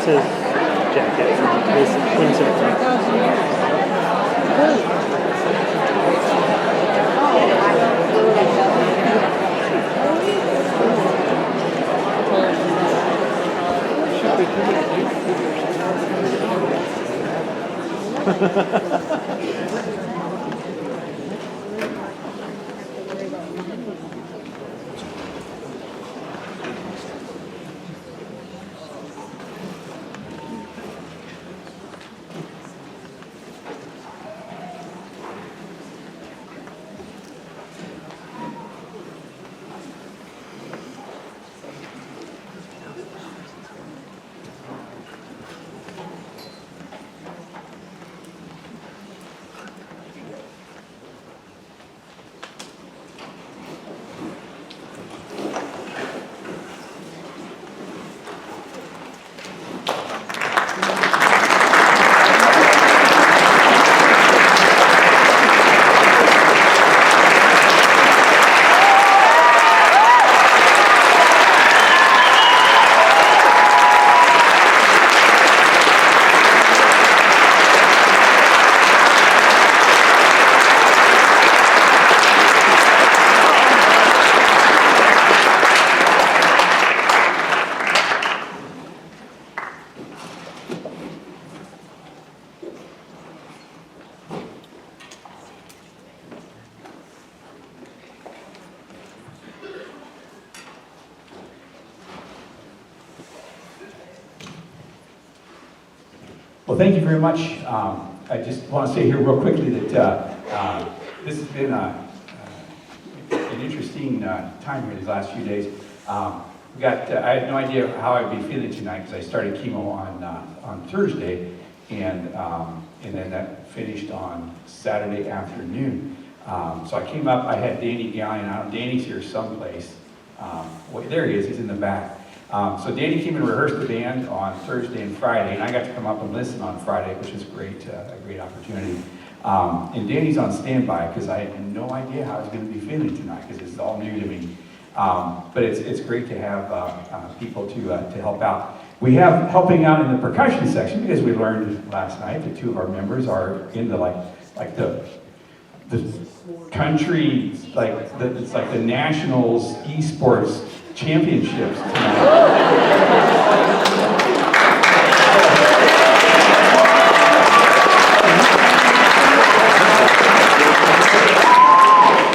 his jacket from his windsurfing. Well, thank you very much. I just want to say here real quickly that this has been an interesting time here these last few days. I had no idea how I'd be feeling tonight because I started chemo on Thursday, and then that finished on Saturday afternoon. So I came up, I had Danny yelling out. Danny's here someplace. Well, there he is, he's in the back. So Danny came and rehearsed the band on Thursday and Friday, and I got to come up and listen on Friday, which is great, a great opportunity. And Danny's on standby because I had no idea how I was going to be feeling tonight because it's all new to me. But it's great to have people to help out. We have helping out in the percussion section because we learned last night that two of our members are in the like the country, it's like the nationals esports championships tonight.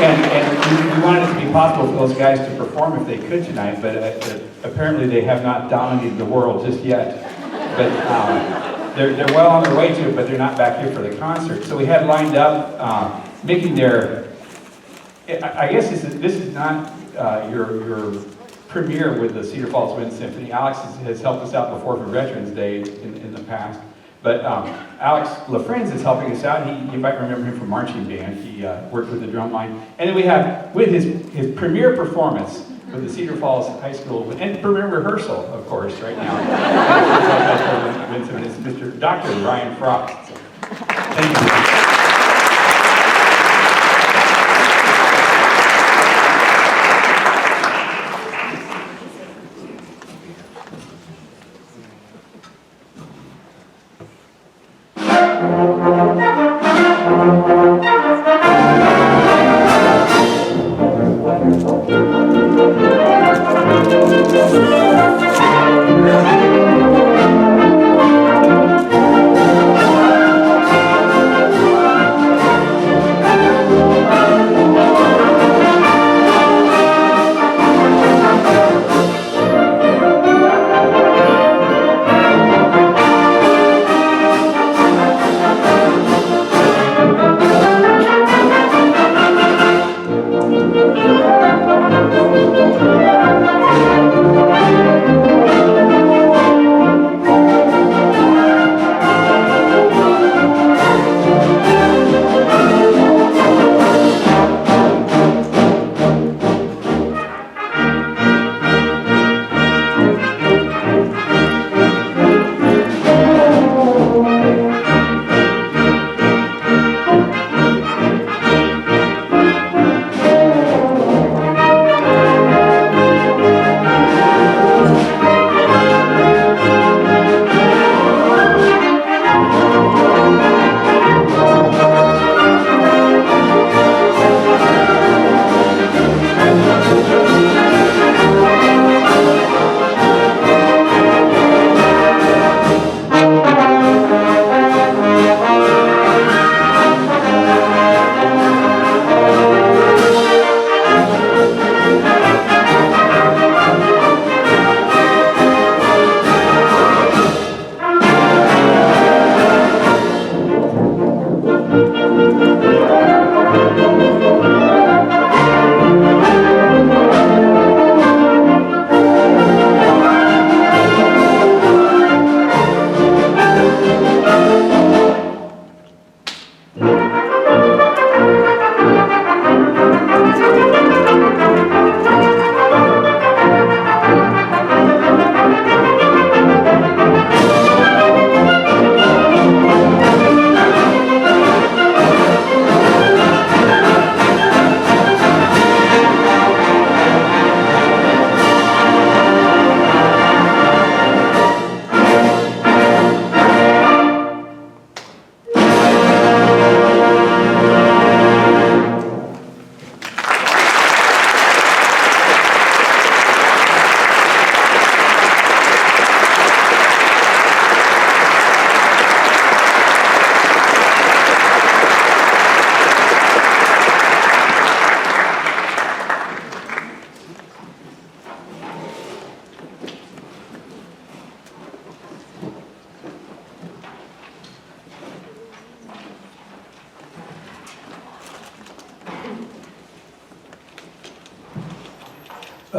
And we wanted it to be possible for those guys to perform if they could tonight, but apparently they have not dominated the world just yet. But they're well on their way to it, but they're not back here for the concert. So we had lined up making their, I guess this is not your premiere with the Cedar Falls Wind Symphony. Alex has helped us out before for Veterans Day in the past. But Alex LaFrenz is helping us out. You might remember him from marching band. He worked with the drum line. And then we have, with his premiere performance with the Cedar Falls High School, and premiere rehearsal, of course, right now. It's Mr. Dr. Ryan Frost. Thank you.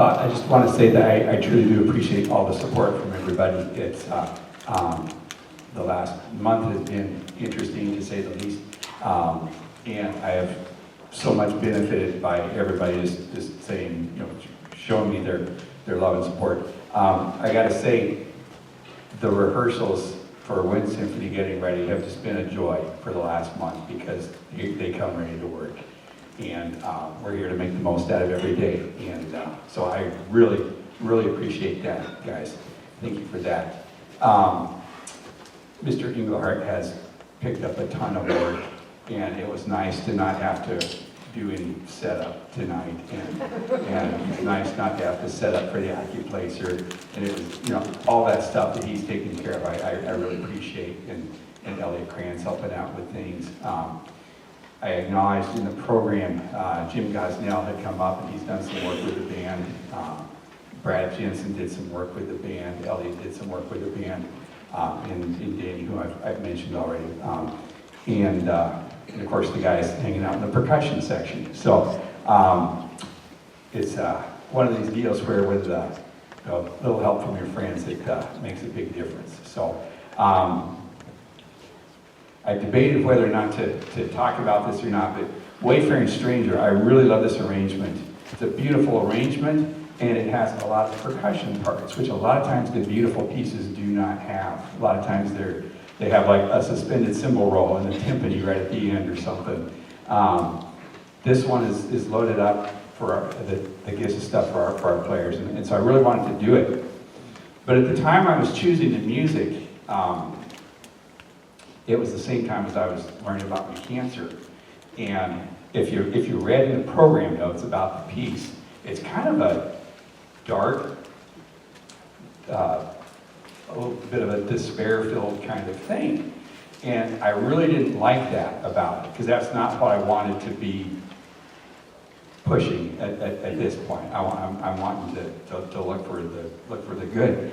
I just want to say that I truly do appreciate all the support from everybody. It's the last month has been interesting to say the least, and I have so much benefited by everybody just saying, you know, showing me their love and support. I got to say, the rehearsals for Wind Symphony getting ready have just been a joy for the last month because they come ready to work. And we're here to make the most out of every day. And so I really, really appreciate that, guys. Thank you for that. Mr. Engelhardt has picked up a ton of work, and it was nice to not have to do any setup tonight. And it's nice not to have to set up for the AccuPlacer. And it was, you know, all that stuff that he's taking care of, I really appreciate. And Elliot Kranz helping out with things. I acknowledged in the program, Jim Gosnell had come up and he's done some work with the band. Brad Jensen did some work with the band. Elliot did some work with the band. And Danny, who I've mentioned already. And of course the guys hanging out in the percussion section. So it's one of these deals where with a little help from your friends, it makes a big difference. So I debated whether or not to talk about this or not, but Wayfaring Stranger, I really love this arrangement. It's a beautiful arrangement, and it has a lot of percussion parts, which a lot of times the beautiful pieces do not have. A lot of times they have like a suspended cymbal roll and a timpani right at the end or something. This one is loaded up for that gives us stuff for our players, and so I really wanted to do it. But at the time I was choosing the music, it was the same time as I was learning about my cancer. And if you read in the program notes about the piece, it's kind of a dark, a little bit of a despair-filled kind of thing. And I really didn't like that about it, because that's not what I wanted to be pushing at this point. I'm wanting to look for the good.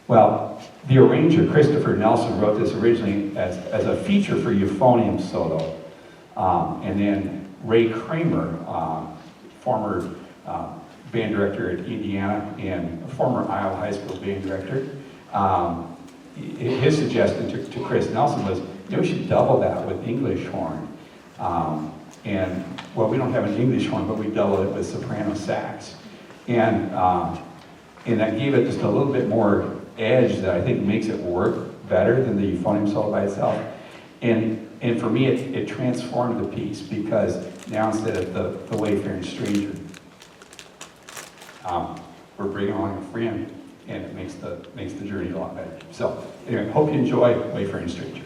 Well, the arranger, Christopher Nelson, wrote this originally as a feature for euphonium solo. And then Ray Kramer, former band director at Indiana and former Iowa High School band director, his suggestion to Chris Nelson was, you know, we should double that with English horn. And, well, we don't have an English horn, but we doubled it with soprano sax. And that gave it just a little bit more edge that I think makes it work better than the euphonium solo by itself. And for me, it transformed the piece, because now instead of the Wayfaring Stranger, we're bringing along a friend, and it makes the journey a lot better. So anyway, hope you enjoy Wayfaring Stranger.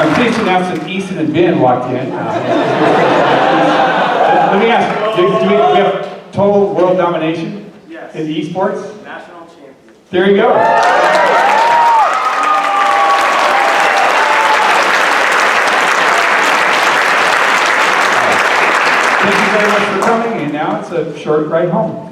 I'm pleased to announce that Easton and Ben walked in. Let me ask, do we have total world domination Yes. in the esports? National champion. There you go. Thank you very much for coming, and now it's a short ride home.